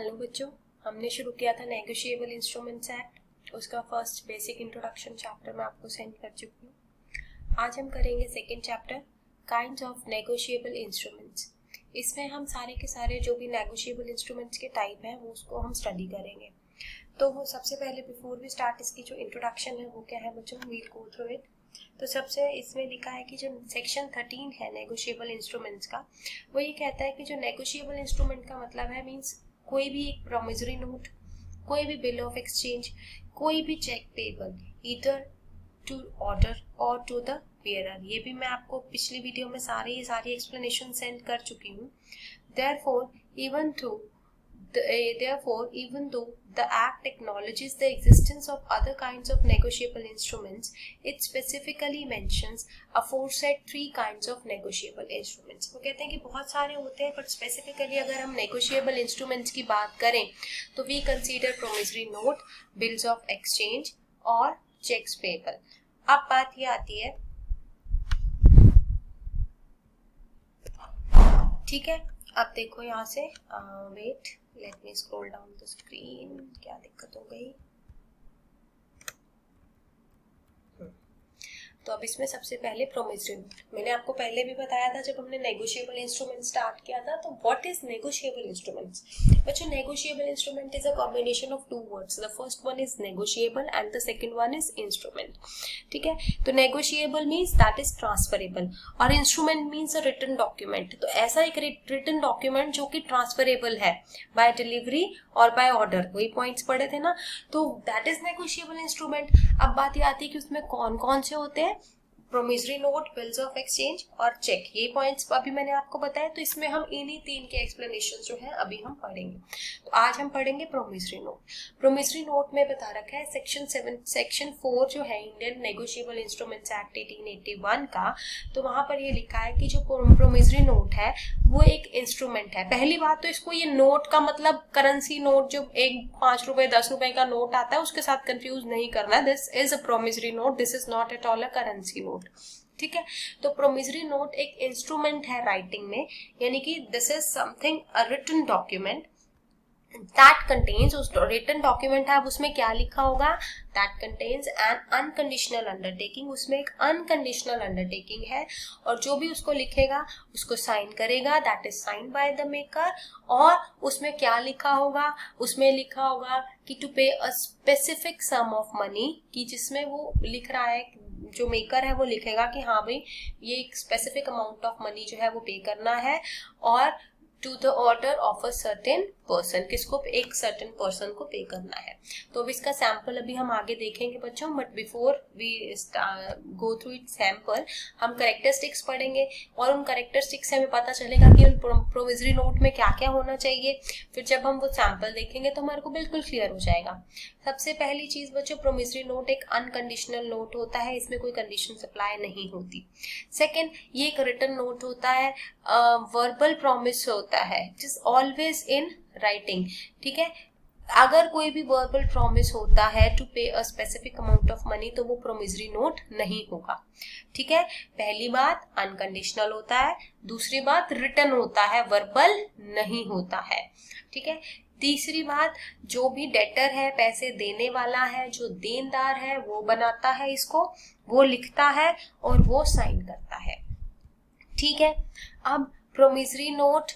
Hello बच्चों, हमने शुरू किया था नेगोशिएबल इंस्ट्रूमेंट्स एक्ट। उसका फर्स्ट बेसिक इंट्रोडक्शन चैप्टर मैं आपको सेंड कर चुकी हूँ। आज हम करेंगे second chapter, kinds of negotiable instruments. इसमें हम सारे के सारे जो भी नेगोशिएबल इंस्ट्रूमेंट्स के टाइप हैं वो उसको हम स्टडी करेंगे। तो सबसे पहले बिफोर वी स्टार्ट इसकी जो इंट्रोडक्शन है वो क्या है बच्चों, वील गो थ्रू इट। तो सबसे इसमें लिखा है कि जो सेक्शन 13 है नेगोशिएबल इंस्ट्रूमेंट्स का, वो ये कहता है कि जो नेगोशिएबल इंस्ट्रूमेंट का मतलब है मींस कोई भी एक प्रोमिसरी नोट, कोई भी बिल ऑफ एक्सचेंज, कोई भी cheque payable either to order और टू द बेयरर। ये भी मैं आपको पिछली वीडियो में सारी एक्सप्लेनेशन सेंड कर चुकी हूँ। Therefore, even though the Act acknowledges the existence of other kinds of negotiable instruments, it specifically mentions aforesaid 3 kinds of negotiable instruments. वो कहते हैं कि बहुत सारे होते हैं, but specifically अगर हम negotiable instruments की बात करें तो we consider promissory note, bills of exchange और checks payable. अब बात ये आती है, ठीक है। अब देखो यहाँ से wait, let me scroll down the screen. क्या दिक्कत हो गई? तो अब इसमें सबसे पहले प्रोमिसरी नोट। मैंने आपको पहले भी बताया था जब हमने नेगोशिएबल इंस्ट्रूमेंट स्टार्ट किया था। तो व्हाट इज नेगोशिएबल इंस्ट्रूमेंट्स? बच्चों, negotiable instrument is a combination of 2 words. The first one is negotiable and the second one is instrument. ठीक है, तो negotiable means that is transferable और instrument means a written document. तो ऐसा एक written document जो कि ट्रांसफरेबल है बाय डिलीवरी और बाय ऑर्डर। वही पॉइंट्स पढ़े थे ना, तो दैट इज नेगोशिएबल इंस्ट्रूमेंट। अब बात ये आती है कि उसमें कौन कौन से होते हैं। Promissory note, bills of exchange और चेक, ये पॉइंट्स अभी मैंने आपको बताया। तो इसमें हम इन्हीं 3 के एक्सप्लेनेशन जो है अभी हम पढ़ेंगे। तो आज हम पढ़ेंगे प्रोमिसरी नोट। प्रोमिसरी नोट में बता रखा है सेक्शन 4 जो है इंडियन नेगोशिएबल इंस्ट्रूमेंट्स एक्ट 1881 का। तो वहां पर ये लिखा है कि जो प्रोमिसरी नोट है वो एक इंस्ट्रूमेंट है। पहली बात तो इसको ये नोट का मतलब करेंसी नोट, जो एक 5 रुपए 10 रुपए का नोट आता है उसके साथ कंफ्यूज नहीं करना। This is a promissory note, this is not at all a currency note. ठीक है, तो प्रोमिसरी नोट एक इंस्ट्रूमेंट है राइटिंग में, यानी कि this is something a written document that contains, उस रिटन डॉक्यूमेंट है, अब उसमें क्या लिखा होगा? That contains an unconditional undertaking. उसमें एक अनकंडीशनल अंडरटेकिंग है और जो भी उसको लिखेगा उसको साइन करेगा, that is sine by the maker. और उसमें क्या लिखा होगा? उसमें लिखा होगा कि to pay a specific sum of money, कि जिसमें वो लिख रहा है, जो मेकर है वो लिखेगा कि हाँ भाई ये एक स्पेसिफिक अमाउंट ऑफ मनी जो है वो पे करना है और to the order of a certain person, किसको? एक सर्टेन पर्सन को पे करना है। तो अब इसका सैंपल अभी हम आगे देखेंगे बच्चों, but before we go through it sample हम कैरेक्टरिस्टिक्स पढ़ेंगे और उन कैरेक्टरिस्टिक्स से हमें पता चलेगा कि उन प्रोविजरी नोट में क्या क्या होना चाहिए। फिर जब हम वो सैंपल देखेंगे तो हमारे को बिल्कुल क्लियर हो जाएगा। सबसे पहली चीज बच्चों, प्रोमिसरी नोट एक अनकंडीशनल नोट होता है, इसमें कोई कंडीशन सप्लाई नहीं होती। सेकंड, ये एक रिटन नोट होता है, वर्बल प्रॉमिस होता है, it is always in writing. ठीक है, अगर कोई भी वर्बल प्रॉमिस होता है to pay a specific amount of money तो वो प्रोमिसरी नोट नहीं होगा। ठीक है, पहली बात अनकंडीशनल होता है, दूसरी बात रिटन होता है, वर्बल नहीं होता है। ठीक है, तीसरी बात, जो भी डेटर है, पैसे देने वाला है, जो देनदार है, वो बनाता है इसको, वो लिखता है और वो साइन करता है। ठीक है, अब प्रोमिसरी नोट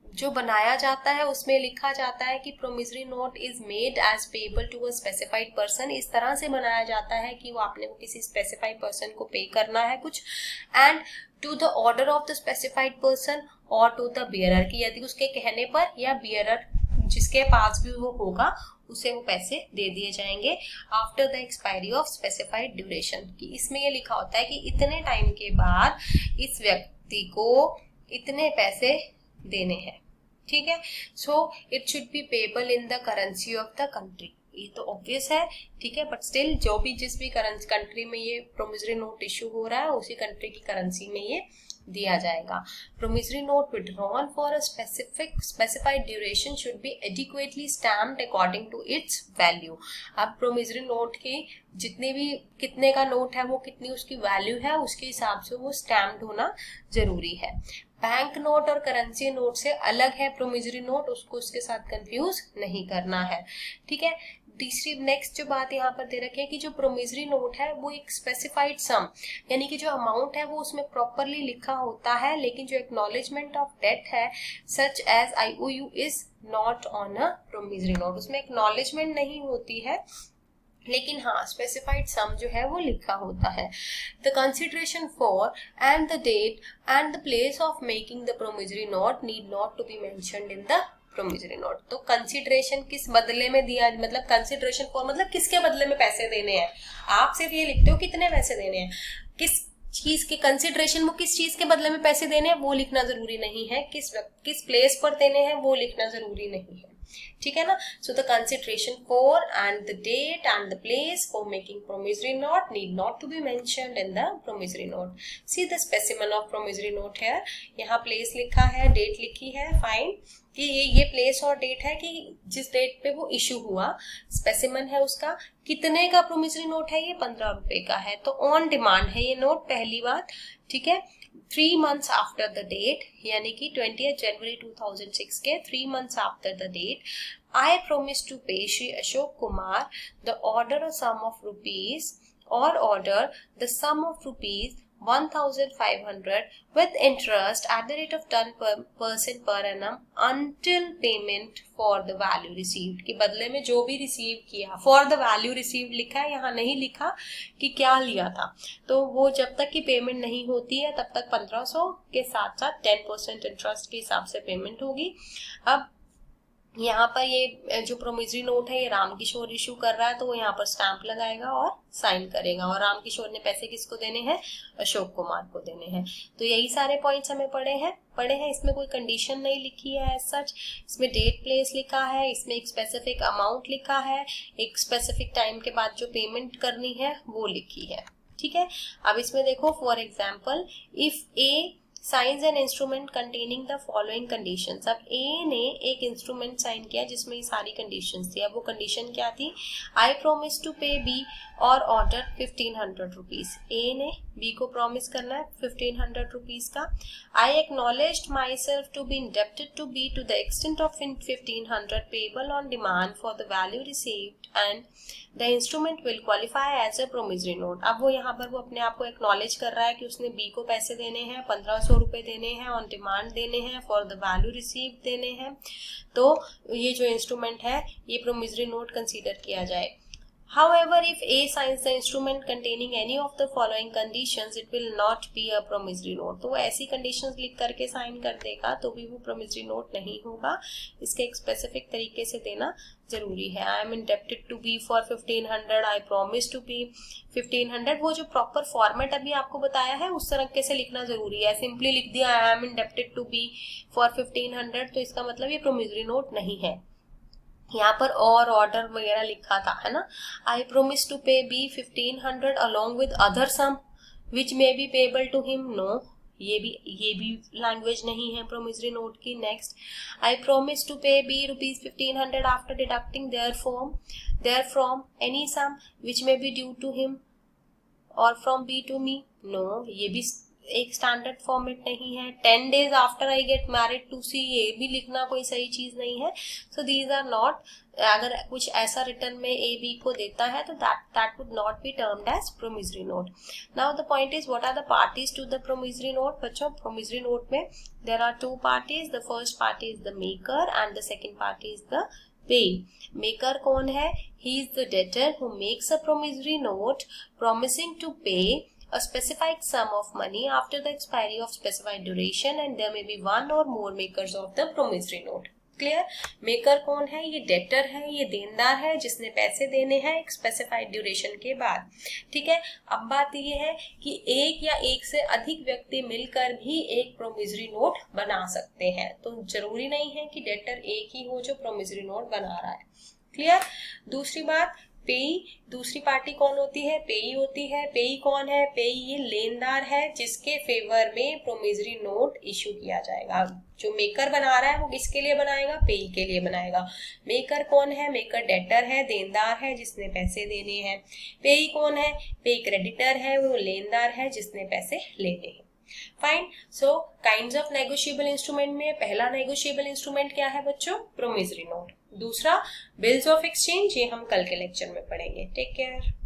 जो बनाया जाता है उसमें लिखा जाता है कि promissory note is made as payable to a specified person. इस तरह से बनाया जाता है कि वो आपने वो किसी स्पेसिफाइड पर्सन को पे करना है कुछ, and to the order of the specified person और टू द बियरर, की यदि उसके कहने पर या बियरर जिसके पास भी वो होगा उसे वो पैसे दे दिए जाएंगे after the expiry of specified duration. की इसमें ये लिखा होता है कि इतने टाइम के बाद इस व्यक्ति को इतने पैसे देने हैं। ठीक है, so it should be payable in the currency of the country. ये तो ऑब्वियस है, ठीक है, बट स्टिल जो भी जिस भी कंट्री में ये प्रोमिसरी नोट इश्यू हो रहा है उसी कंट्री की करेंसी में ये दिया जाएगा। Promissory note withdrawn for a specified duration should be adequately stamped according to its value. अब प्रोमिसरी नोट की जितने भी कितने का नोट है वो कितनी उसकी वैल्यू है उसके हिसाब से वो स्टैम्प्ड होना जरूरी है। बैंक नोट और करेंसी नोट से अलग है प्रोमिसरी नोट, उसको उसके साथ कंफ्यूज नहीं करना है। ठीक है, तीसरी नेक्स्ट जो बात यहाँ पर दे रखी है कि जो प्रोमिसरी नोट है वो एक स्पेसिफाइड सम यानी कि जो अमाउंट है वो उसमें प्रॉपरली लिखा होता है, लेकिन जो एक्नॉलेजमेंट ऑफ डेट है such as IOU is not on a promissory note, उसमें एक्नॉलेजमेंट नहीं होती है लेकिन हाँ स्पेसिफाइड सम जो है वो लिखा होता है। The consideration for and the date and the place of making the promissory note need not to be mentioned in the promissory note. तो कंसिडरेशन किस बदले में दिया, मतलब कंसिडरेशन फॉर मतलब किसके बदले में पैसे देने हैं, आप सिर्फ ये लिखते हो कितने पैसे देने हैं, किस चीज के कंसिडरेशन वो किस चीज के बदले में पैसे देने हैं वो लिखना जरूरी नहीं है, किस प्लेस पर देने हैं वो लिखना जरूरी नहीं है। ठीक है ना। So the consideration for and the date and the place for making promissory note need not to be mentioned in the promissory note. See the specimen of promissory note है, यहाँ प्लेस लिखा है, डेट लिखी है, fine कि ये place और date है कि जिस डेट पे वो इशू हुआ, स्पेसिमेन है उसका, कितने का प्रोमिसरी नोट है, ये 15 रुपए का है, तो ऑन डिमांड है ये नोट, पहली बात। ठीक है, 3 months after the date यानी कि 20th January 2006 के 3 months after the date I promise to pay Shri Ashok Kumar the order a sum of rupees or order the sum of rupees 1,500 with interest at the rate of 10% per annum until payment for the value received, के बदले में जो भी receive किया, for the value received लिखा है, यहाँ नहीं लिखा कि क्या लिया था, तो वो जब तक की पेमेंट नहीं होती है तब तक 1500 के साथ साथ 10% इंटरेस्ट के हिसाब से पेमेंट होगी। अब यहाँ पर ये जो प्रोमिसरी नोट है ये रामकिशोर इशू कर रहा है तो वो यहाँ पर स्टैंप लगाएगा और साइन करेगा, और रामकिशोर ने पैसे किसको देने हैं, अशोक कुमार को देने हैं। तो यही सारे पॉइंट्स हमें पढ़े हैं। इसमें कोई कंडीशन नहीं लिखी है एज सच, इसमें डेट प्लेस लिखा है, इसमें एक स्पेसिफिक अमाउंट लिखा है, एक स्पेसिफिक टाइम के बाद जो पेमेंट करनी है वो लिखी है। ठीक है, अब इसमें देखो for example if A science an instrument containing the following conditions. अब ए ने एक इंस्ट्रूमेंट साइन किया जिसमें ये सारी कंडीशंस थी। अब वो कंडीशन क्या थी, I promise to pay B और ऑर्डर 1500 रुपीज। ए ने बी को प्रॉमिस करना है 1500 रुपीज का। I acknowledged myself to be indebted to B to the extent of 1500 payable on demand for the value received and the instrument will qualify as a promissory note. अब वो यहाँ पर वो अपने आप को एक्नॉलेज कर रहा है कि उसने बी को पैसे देने हैं, 1500 रुपए देने हैं, ऑन डिमांड देने हैं, फॉर द वैल्यू रिसीव देने हैं, तो ये जो इंस्ट्रूमेंट है ये प्रोमिसरी नोट कंसीडर किया जाए। However, if A signs the instrument containing any of the following conditions, it will not be a promissory note. तो वो ऐसी conditions लिख करके साइन कर देगा तो भी वो promissory note नहीं होगा, इसके एक स्पेसिफिक तरीके से देना जरूरी है। I am indebted to B for 1500, I promise to pay 1500, वो जो प्रॉपर फॉर्मेट अभी आपको बताया है उस तरीके से लिखना जरूरी है। सिंपली लिख दिया I am indebted to B for 1500 तो इसका मतलब ये promissory note नहीं है। यहाँ पर और ऑर्डर वगैरह लिखा था, है ना, I promise to pay B 1500 along with other sum which may be payable to him, no, ये भी लैंग्वेज नहीं है प्रोमिसरी नोट की। Next, I promise to pay B rupees 1500 after deducting therefrom any sum which may be due to him और from B to me, no, ये भी एक standard format नहीं है। 10 days after I get married to सी, ये भी लिखना कोई सही चीज नहीं है। सो दीज आर नॉट, अगर कुछ ऐसा रिटर्न में ए बी को देता है तो that would not be termed as promissory note. Now the point is what are the parties to the promissory note. बच्चों प्रोमिसरी नोट में there are 2 parties, the first party is the maker and the second party is the payee. Maker कौन है, he is the debtor who makes a promissory note promising to pay a specified sum of money after the expiry of specified duration and there may be one or more makers of the promissory note. Clear, maker कौन है, ये debtor है, ये देनदार है जिसने पैसे देने हैं एक स्पेसिफाइड ड्यूरेशन के बाद। ठीक है, अब बात ये है कि एक या एक से अधिक व्यक्ति मिलकर भी एक प्रोमिसरी नोट बना सकते हैं, तो जरूरी नहीं है कि डेटर एक ही हो जो प्रोमिसरी नोट बना रहा है। क्लियर। दूसरी बात, पेई, दूसरी पार्टी कौन होती है? पेई होती है। पेई कौन है? पेई ये लेनदार है जिसके फेवर में प्रोमिसरी नोट इशू किया जाएगा। जो मेकर बना रहा है वो किसके लिए बनाएगा? पेई के लिए बनाएगा। मेकर कौन है? मेकर डेटर है, देनदार है जिसने पैसे देने हैं। पेई कौन है? पेई क्रेडिटर है, वो लेनदार है जिसने पैसे लेने हैं। Fine. So kinds of negotiable instrument में पहला नेगोशिएबल इंस्ट्रूमेंट क्या है बच्चों? Promissory note. दूसरा बिल्स ऑफ एक्सचेंज, ये हम कल के लेक्चर में पढ़ेंगे। Take care.